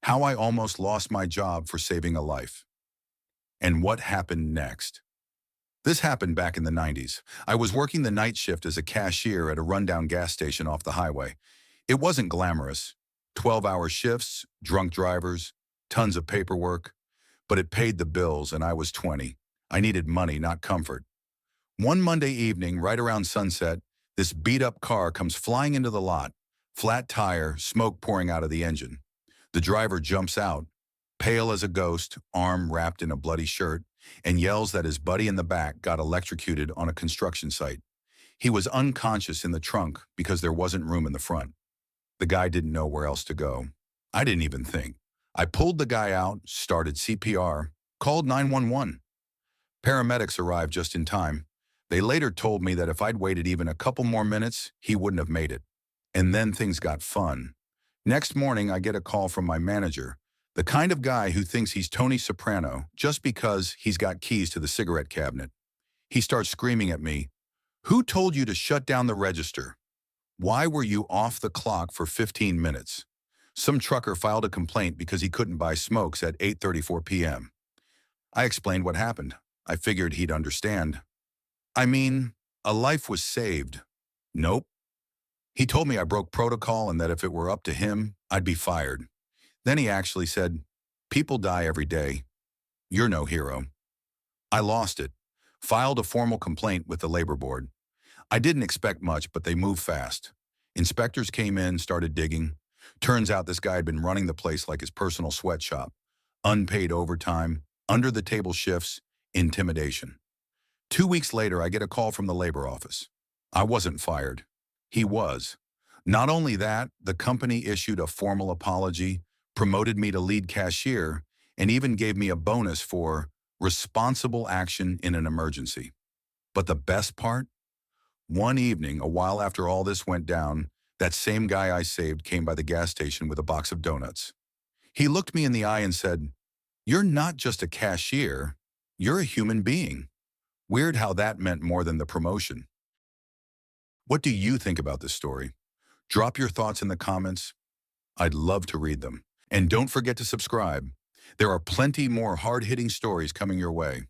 How I almost lost my job for saving a life, and what happened next. This happened back in the 90s. I was working the night shift as a cashier at a rundown gas station off the highway. It wasn't glamorous. 12-hour shifts, drunk drivers, tons of paperwork, but it paid the bills and I was 20. I needed money, not comfort. One Monday evening, right around sunset, this beat-up car comes flying into the lot, flat tire, smoke pouring out of the engine. The driver jumps out, pale as a ghost, arm wrapped in a bloody shirt, and yells that his buddy in the back got electrocuted on a construction site. He was unconscious in the trunk because there wasn't room in the front. The guy didn't know where else to go. I didn't even think. I pulled the guy out, started CPR, called 911. Paramedics arrived just in time. They later told me that if I'd waited even a couple more minutes, he wouldn't have made it. And then things got fun. Next morning, I get a call from my manager, the kind of guy who thinks he's Tony Soprano just because he's got keys to the cigarette cabinet. He starts screaming at me, "Who told you to shut down the register? Why were you off the clock for 15 minutes? Some trucker filed a complaint because he couldn't buy smokes at 8:34 p.m. I explained what happened. I figured he'd understand. I mean, a life was saved. Nope. He told me I broke protocol and that if it were up to him, I'd be fired. Then he actually said, "People die every day. You're no hero." I lost it. Filed a formal complaint with the labor board. I didn't expect much, but they moved fast. Inspectors came in, started digging. Turns out this guy had been running the place like his personal sweatshop. Unpaid overtime, under-the-table shifts, intimidation. 2 weeks later, I get a call from the labor office. I wasn't fired. He was. Not only that, the company issued a formal apology, promoted me to lead cashier, and even gave me a bonus for responsible action in an emergency. But the best part? One evening, a while after all this went down, that same guy I saved came by the gas station with a box of donuts. He looked me in the eye and said, "You're not just a cashier, you're a human being." Weird how that meant more than the promotion. What do you think about this story? Drop your thoughts in the comments. I'd love to read them. And don't forget to subscribe. There are plenty more hard-hitting stories coming your way.